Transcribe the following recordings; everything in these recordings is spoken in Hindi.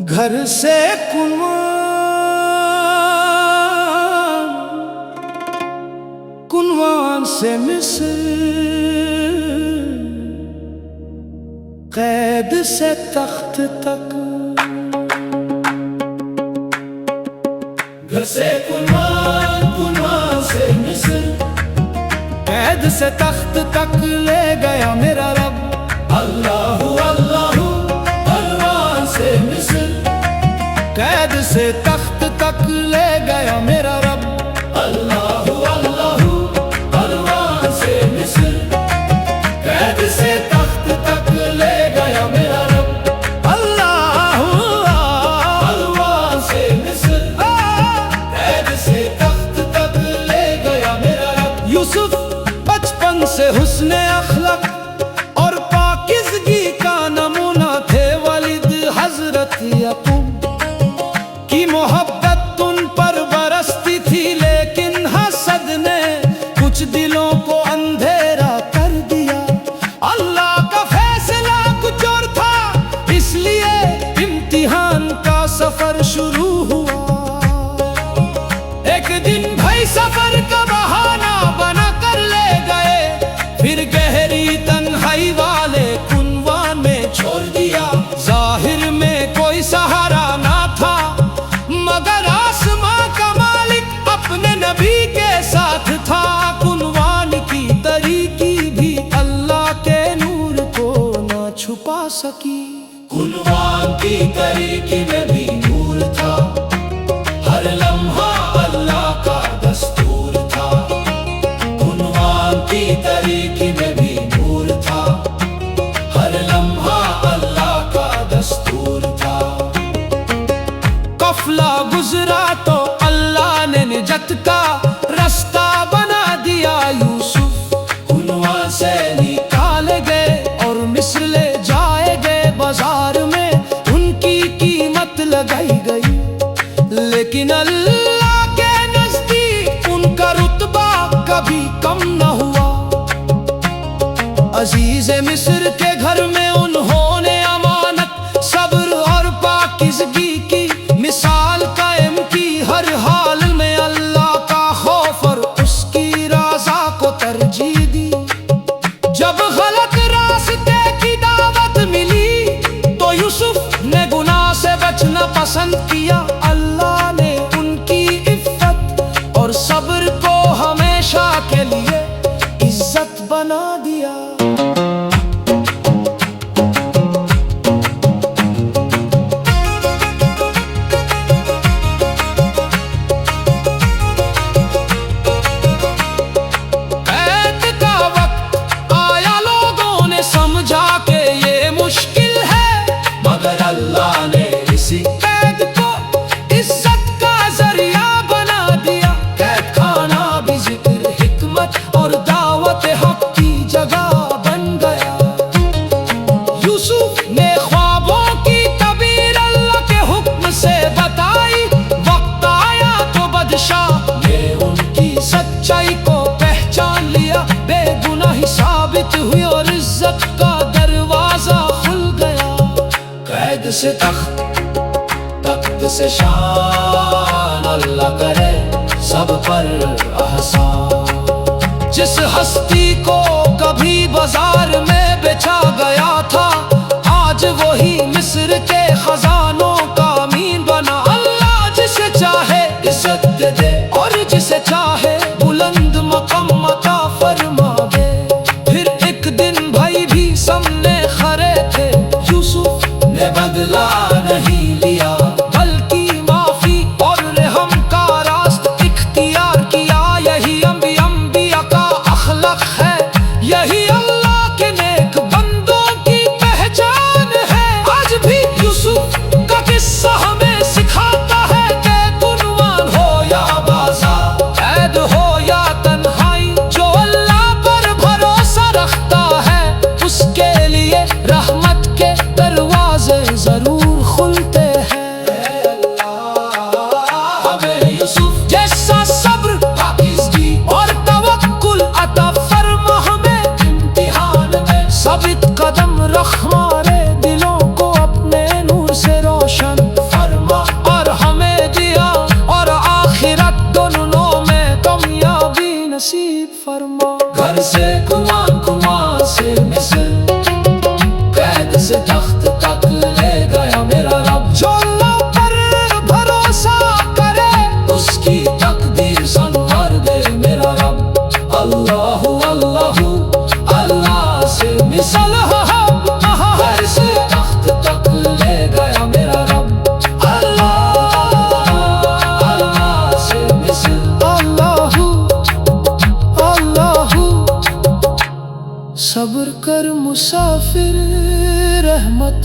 घर से कुनवान, कुनवान से मिस्र, कैद से तख्त तक। घर से कुनवान, कुनवान से मिस्र, कैद से तख्त तक ले गया मेरा रब। अल्लाहु अल्लाहु परवान से मिस्र, कैद से तख्त तक ले गया मेरा रब। अल्लाहु अल्लाहु परवान से मिस्र, कैद से तख्त तक ले गया मेरा रब। अल्लाहु परवान से मिस्र, कैद से तख्त तक ले गया मेरा रब। यूसुफ बचपन से हुस्ने अखलक और पाकिज़गी का नमूना थे। वालिद हजरत याकूब की मोहब्बत उन पर बरसती थी, लेकिन हसद ने कुछ दिलों को अंधेरा कर दिया। अल्लाह का फैसला कुछ और था, इसलिए इम्तिहान का सफर शुरू हुआ। एक दिन भाई सफर का बहाना बना कर ले गए, फिर गहरी तन्हाई वाले कुनवान में छोड़ दिया। जाहिर में कोई सहारा ना था, मगर आसमां का मालिक अपने नबी के साथ था। कुनवान की तरीकी भी अल्लाह के नूर को ना छुपा सकी। कुनवान की तरीकी में भी नूर था, हर लम्हा अल्लाह का दस्तूर था। कुनवान की तरीकी में भी नूर था, हर लम्हा अल्लाह का दस्तूर था। कफला गुजरा तो अल्लाह ने निजत का रास्ता बना दिया। यूसुफ कुनवान से निकाले गए और मिस्र ले जाए गए। बाजार में उनकी कीमत लगाई गई, लेकिन अल्लाह के नजदीक उनका रुतबा कभी कम न हुआ। अजीज मिस्र के घर में उन्होंने अमानत, सब्र और पाकिज़गी की मिसाल कायम की। हर हाल में अल्लाह का खौफ और उसकी रज़ा को तरजीह दी। जब गलत रास्ते की दावत मिली तो यूसुफ ने गुनाह से बचना पसंद किया। अल्लाह ने उनकी इफ़्फ़त और सब्र को हमेशा के लिए इज्जत बना दिया। ऐत का वक्त आया, लोगों ने समझा के ये मुश्किल है, मगर अल्लाह ने इसी कैद को इज्जत का जरिया बना दिया। कैद खाना भी जिक्र, हिकमत और दावत हक की जगह बन गया। यूसुफ ने ख्वाबों की तबीर अल्लाह के हुक्म से बताई। वक्त आया तो बादशाह ने उनकी सच्चाई को पहचान लिया। बेगुनाही साबित हुई और इज्जत का दरवाजा खुल गया। कैद से तख्त, तख्त से शान, अल्लाह करे सब पर एहसान। जिस हस्ती को कभी बाजार में बेचा गया था, आज वही मिस्र के खजानों का अमीन बना। अल्लाह जिसे चाहे इज्जत दे दे और जिसे चाहे बुलंद मक़ाम अता फरमावे। फिर एक दिन भाई भी सामने खड़े थे। यूसुफ ने बदला नहीं लिया, बल्कि माफी और रहम का रास्ता इख्तियार किया। यही अंबिया का अखलाक है, यही अल्लाह के नेक बंदों की पहचान है। आज भी यूसुफ का किस्सा हमें सिखाता है कि कुनवान हो या बाजार, कैद हो या तन्हाई, जो अल्लाह पर भरोसा रखता है उसके लिए रहमत के दरवाजे जरूर खुलते हैं। हमें यूसुफ जैसा सब्र, पाकिज़गी और तवक्कुल अता फरमा हमें। घर से कुआं, कुआं से मिस्र, कैद से तख्त तक ले गया मेरा रब। जो अल्लाह पर भरोसा करे उसकी तकदीर संवार दे मेरा रब। अल्लाह अल्लाह अल्लाह से मिसल घर से तख्त तक ले गया मेरा रब। अल्लाह अल्लाह से मिसल अल्लाह अल्लाह। सब्र कर मुसाफिर, रहमत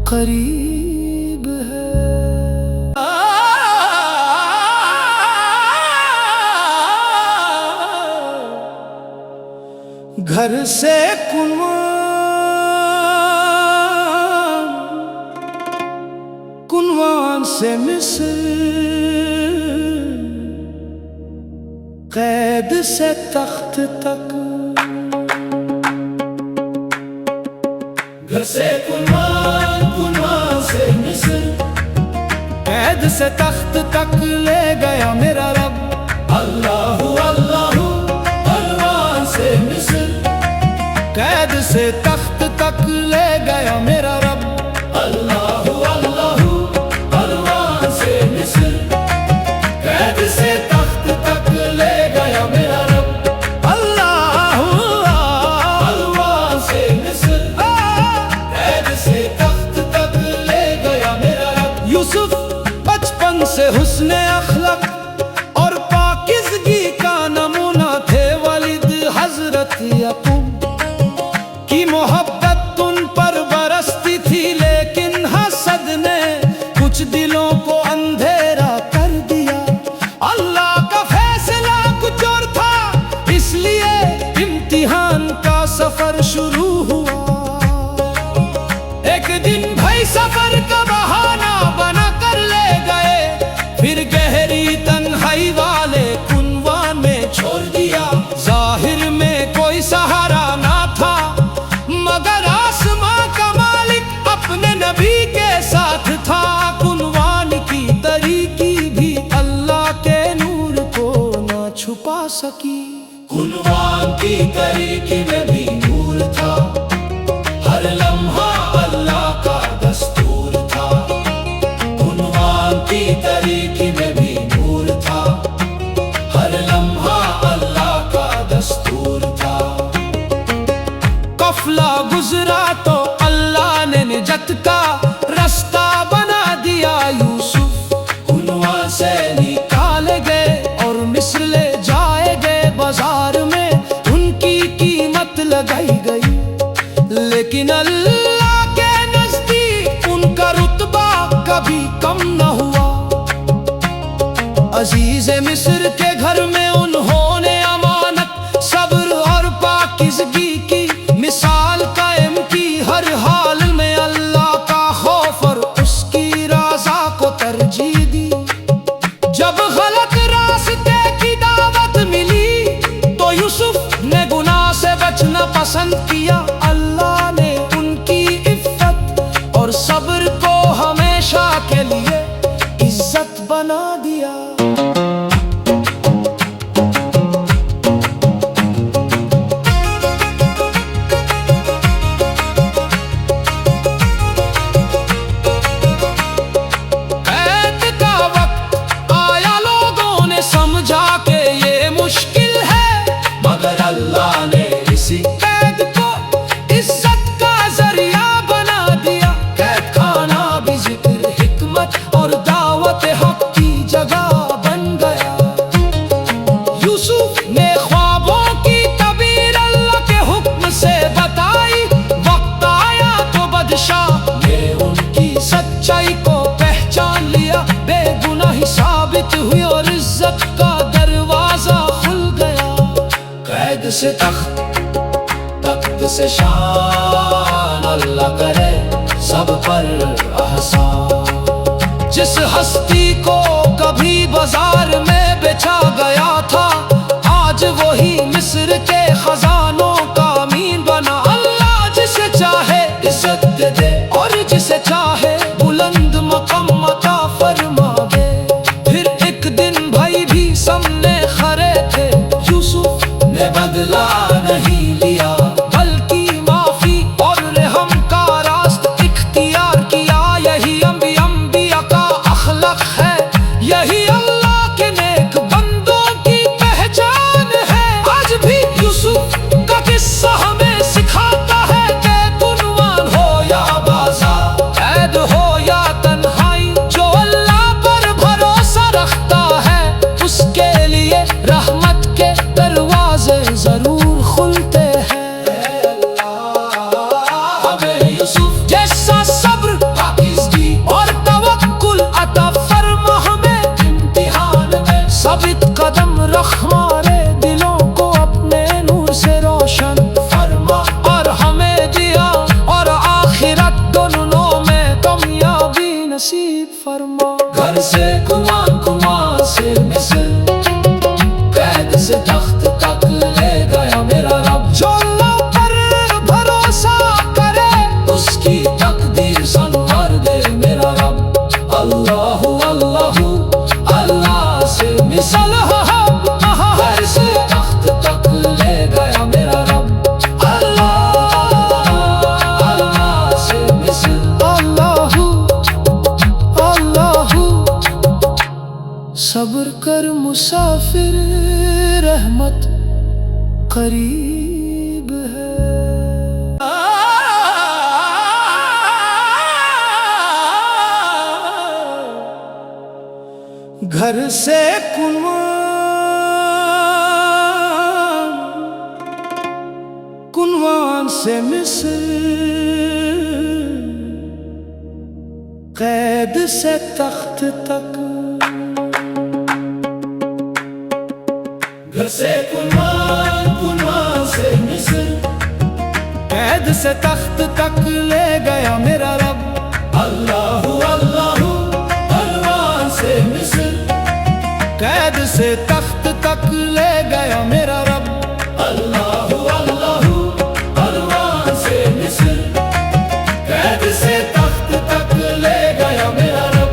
करीब है। घर से कुआं, कुआं से मिस्र, कैद से तख्त तक। घर से कुआं, कुआं से मिस्र, कैद से तख्त तक ले गया मेरा रब। अल्लाह अल्लाह अल्लाह से मिस्र, कैद से तख्त तक ले गया मेरा रब। अल्लाह अल्लाह अल्लाह से मिस्र, कैद से तख्त तक ले गया मेरा रब। अल्लाह अल्लाह से मिस्र, कैद से तख्त तक ले गया मेरा रब। यूसुफ बचपन से हुस्ने अखलक और पाकिज़गी का नमूना थे। वालिद हजरत याकूब की मोहब्बत उन पर बरसती थी, लेकिन हसद ने कुछ दिलों को अंधेरा कर दिया। अल्लाह का फैसला कुछ और था, इसलिए इम्तिहान का सफर शुरू हुआ। एक दिन भाई सफर का बहाना बना कर ले गए, फिर गहरी तन्हाई वाले कुनवान में छोड़ दिया। जाहिर में कोई सहारा ना था, मगर आसमां का मालिक अपने नबी के साथ था। कुनवान की तरीकी भी अल्लाह के नूर को ना छुपा सकी। कुनवान की तरीकी में भी नूर था, हर लम्हा अल्लाह का दस्तूर था। कुनवान की तरीकी में भी नूर था, हर लम्हा अल्लाह का दस्तूर था। कफला गुजरा तो अल्लाह ने निजत का रास्ता बना दिया। यूसुफ कुनवान से निकाले गए और मिस्र ले जाए गए। बाजार में उनकी कीमत लगाई गई, लेकिन अल्लाह के नजदीक उनका रुतबा कभी कम न हुआ। अजीज मिस्र के घर में उन्होंने अमानत, सब्र और पाकिज़गी की मिसाल कायम की। हर हाल में अल्लाह का खौफ और उसकी रज़ा को तरजीह दी। जब गलत रास्ते की दावत मिली तो यूसुफ ने गुनाह से बचना पसंद किया। अल्लाह ने उनकी इफ़्फ़त और सब्र को हमेशा के लिए इज्जत बना दिया। ऐत का वक्त आया, लोगों ने समझा कि ये मुश्किल है, मगर अल्लाह ने इसी कैद को इज्जत का जरिया बना दिया। कैद खाना भी जिक्र, हिकमत और दावत हक की जगह बन गया। यूसुफ ने ख्वाबों की तबीर अल्लाह के हुक्म से बताई। वक्त आया तो बादशाह ने उनकी सच्चाई को पहचान लिया। बेगुनाही साबित हुई और इज्जत का दरवाजा खुल गया। कैद से तख्त, तख्त से शान, अल्लाह करे सब पर एहसान। जिस हस्ती को कभी बाजार में बेचा गया था, आज वही मिस्र के खजानों का अमीन बना। अल्लाह जिसे चाहे इज्जत दे दे और जिसे चाहे बुलंद मक़ाम अता फरमावे। फिर एक दिन भाई भी सामने खड़े थे। यूसुफ ने बदला नहीं लिया, बल्कि माफी और रहम का रास्ता इख्तियार किया। यही अंबिया का अखलाक है, यही अल्लाह के नेक बंदों की पहचान है। आज भी यूसुफ का किस्सा हमें सिखाता है कि कुनवान हो या बाज़ार, कैद हो या तन्हाई, जो अल्लाह पर भरोसा रखता है उसके लिए रहमत के दरवाजे जरूर खुलते हैं। हमें यूसुफ जैसा सब्र पाकिज़गी और तवक्कुल अता फरमा हमें, इम्तिहान में साबित कदम रख हमारे दिलों को अपने नूर से रोशन फरमा, और हमें दिया और आखिरत दोनों में कामयाबी नसीब फरमा। घर से कुआं से मिस्र, कैद से तख्त तक ले गया मेरा रब। जो अल्लाह पर भरोसा करे उसकी तकदीर संवार दे मेरा रब। अल्लाह अल्लाह अल्लाह से मिसल, घर से तख्त तक ले गया मेरा रब। अल्लाह अल्लाह से मिसल, अल्लाहू अल्लाहू। सब्र कर मुसाफिर, रहमत करीब है। घर से कुनवान से मिस्र, कैद से तख्त तक। घर से कुआं से मिस्र, कैद से तख्त तक ले गया मेरा रब। अल्लाह अल्लाह अल्लाह से मिस्र, कैद से तख्त तक ले गया मेरा रब। अल्लाह अल्लाह अल्लाह से मिस्र, कैद से तख्त तक ले गया मेरा रब।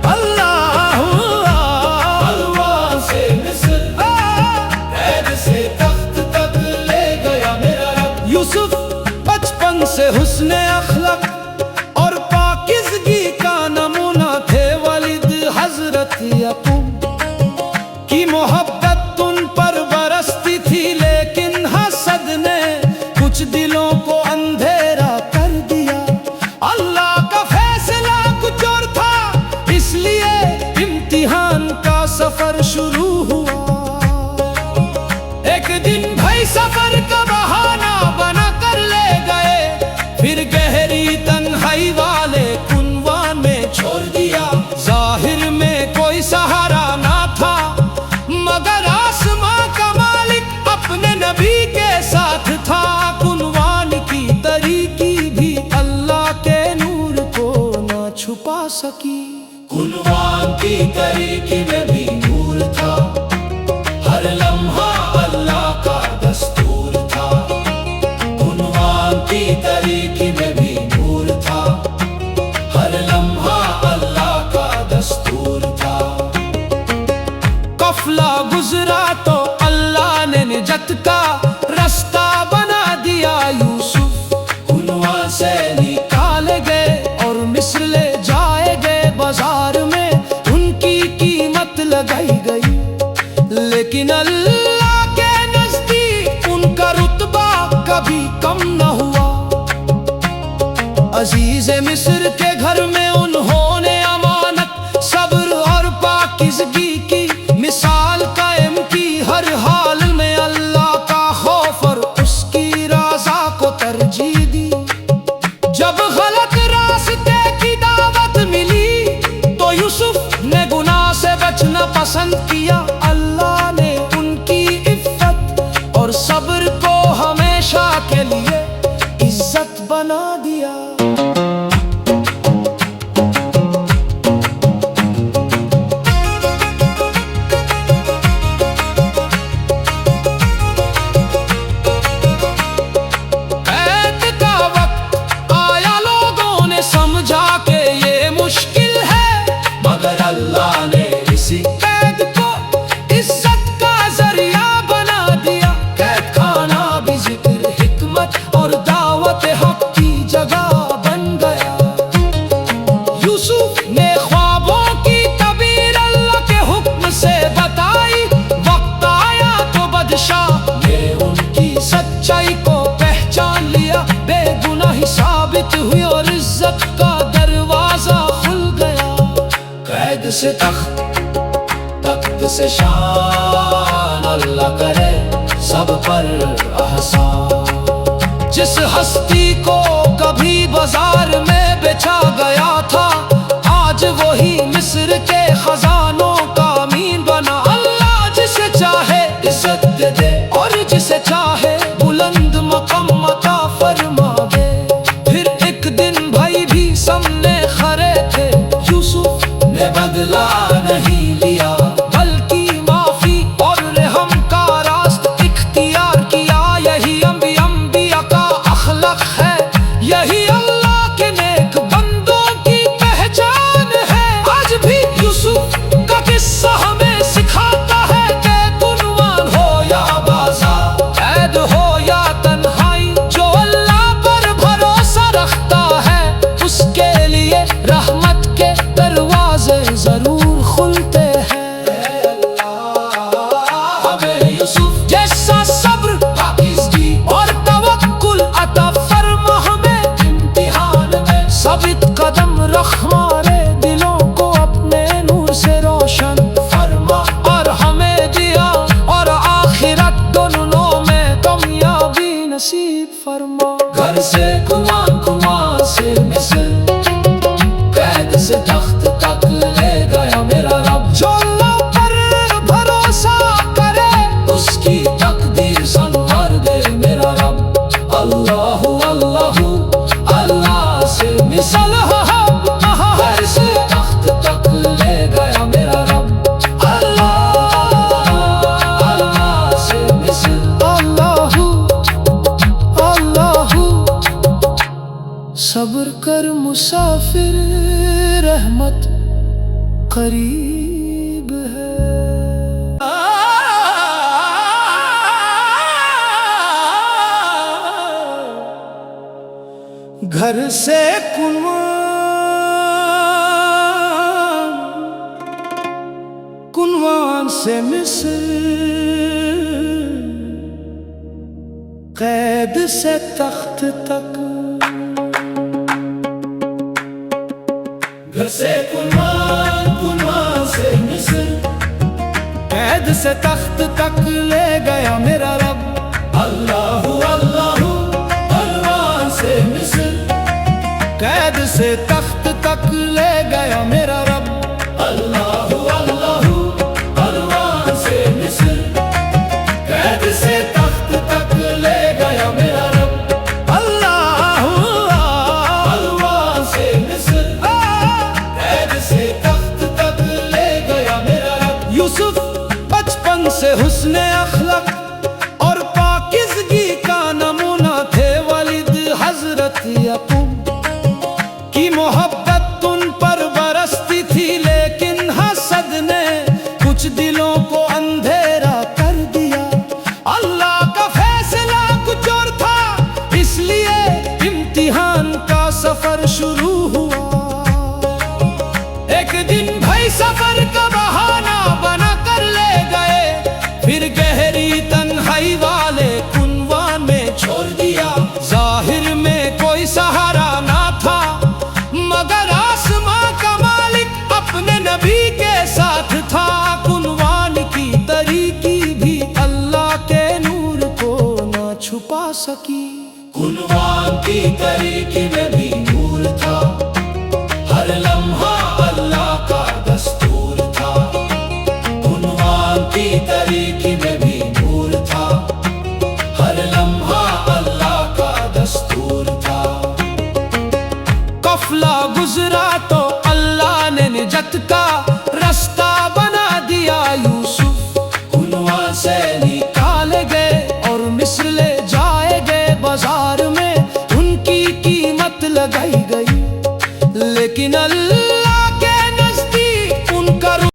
अल्लाह अल्लाह से मिस्र, कैद से तख्त तक ले गया मेरा रब। यूसुफ बचपन से हुस्ने अखलाक और पाकिज़गी का नमूना थे। वालिद हजरत याकूब की मोहब्बत उन पर बरसती थी, लेकिन हसद ने कुछ दिलों को अंधेरा कर दिया। अल्लाह का फैसला कुछ और था, इसलिए इम्तिहान का सफर शुरू हुआ। एक दिन भाई सफर का बहाना बना कर ले गए, फिर गहरी तन्हाई वाले कुनवान में छोड़ दिया, जाहिर में कोई सहारा ना था, मगर आसमां का मालिक अपने नबी के साथ था। कुनवान की तरीकी भी अल्लाह के नूर को ना छुपा सकी। कुनवान की तरीकी में भी नूर था, हर लम्हा अल्लाह का दस्तूर था। कुनवान की तरीकी में भी नूर था, हर लम्हा अल्लाह का दस्तूर था। कफला गुजरा तो अल्लाह ने निजत का रास्ता बना दिया। यूसुफ कुनवान से निकाल गए और मिस्र ले जाए गए। बाजार में उनकी कीमत लगाई गई, लेकिन अल्लाह के नजदीक उनका रुतबा कभी कम न हुआ। अजीज मिस्र के घर में उन्होंने अमानत, सब्र और पाकिज़गी की मिसाल कायम की। हर हाल में अल्लाह का खौफ और उसकी रज़ा को तरजीह दी। जब गलत रास्ते की दावत मिली तो यूसुफ ने गुनाह से बचना पसंद किया। अल्लाह ने उनकी इफ़्फ़त और सब्र को हमेशा के लिए इज्जत बना दिया। इसी कैद को इज्जत का जरिया बना दिया। कैद से तख्त से शान, अल्लाह करे सब पर एहसान। जिस हस्ती को कभी बाजार में बेचा गया था, आज वही मिस्र के खजानों का अमीन बना। अल्लाह जिसे चाहे इज्जत दे दे और जिसे चाहे बुलंद मक़ाम अता फरमावे। फिर एक दिन भाई भी सामने खड़े थे, यूसुफ ने बदला नहीं लिया, बल्कि माफी और रहम का रास्ता इख्तियार किया। यही अंबिया का अखलाक है, यही अल्लाह के नेक बंदों की पहचान है। आज भी यूसुफ का किस्सा हमें सिखाता है कि कुनवान हो या बाज़ार, कैद हो या तन्हाई, जो अल्लाह पर भरोसा रखता है उसके लिए रहमत के दरवाजे जरूर खुलते हैं। हमें यूसुफ जैसा सब्र पाकिज़गी और तवक्कुल अता फरमा हमें, इम्तिहान में साबित कदम रख हमारे दिलों को अपने नूर से रोशन फरमा। और हमें दिया और आखिरत दोनों में कामयाबी नसीब फरमा। घर से कुआं, कुआं से मिस्र, कैद से तख्त तक ले गया मेरा रब। जो अल्लाह पर भरोसा करे उसकी तकदीर संवार दे मेरा रब। अल्लाहु अल्लाहु अल्लाह से मिसल घर से तख्त तक ले गया मेरा रब। अल्लाह अल्लाह से मिसल अल्लाहु अल्लाहु। सब्र कर मुसाफिर, रहमत करीब है। घर से कुनवान से मिस्र, कैद से तख्त तक। घर से कुनवान, कुनवान से मिस्र, कैद से तख्त तक ले गया मेरा रब। अल्लाहु अल्लाहु अल्लाह से मिस्र, कैद से तख्त तक ले गया मेरा रब। अल्लाहु अल्लाहु अल्लाह से मिस्र, कैद से तख्त तक ले गया मेरा रब। अल्लाहु अल्लाह से मिस्र, कैद से तख्त तक ले गया मेरा रब। यूसुफ बचपन से हुस्ने अखलाक और पाकिज़गी का नमूना थे। वालिद हजरत याकूब की मोहब्बत उन पर बरसती थी, लेकिन हसद ने कुछ दिलों को अंधेरा कर दिया। अल्लाह का फैसला कुछ और था, इसलिए इम्तिहान का सफर शुरू हुआ। एक दिन भाई सफर का बहाना बना कर ले गए, फिर गहरी तन्हाई वाले कुनवान में छोड़ दिया। जाहिर में कोई सहारा ना था, मगर आसमां का मालिक अपने नबी के साथ था। कुनवान की तरीकी भी अल्लाह के नूर को ना छुपा सकी। कुनवान की तरीकी में भी नूर था, हर लम्हा अल्लाह का दस्तूर था। कुनवान की तरीकी में भी नूर था, हर लम्हा अल्लाह का दस्तूर था। कफला गुजरा तो अल्लाह ने निजत का रास्ता बना दिया। यूसुफ कुनवान से निकाले गए और मिस्र ले जाए गए। बाजार में उनकी कीमत लगाई गई, लेकिन अल्लाह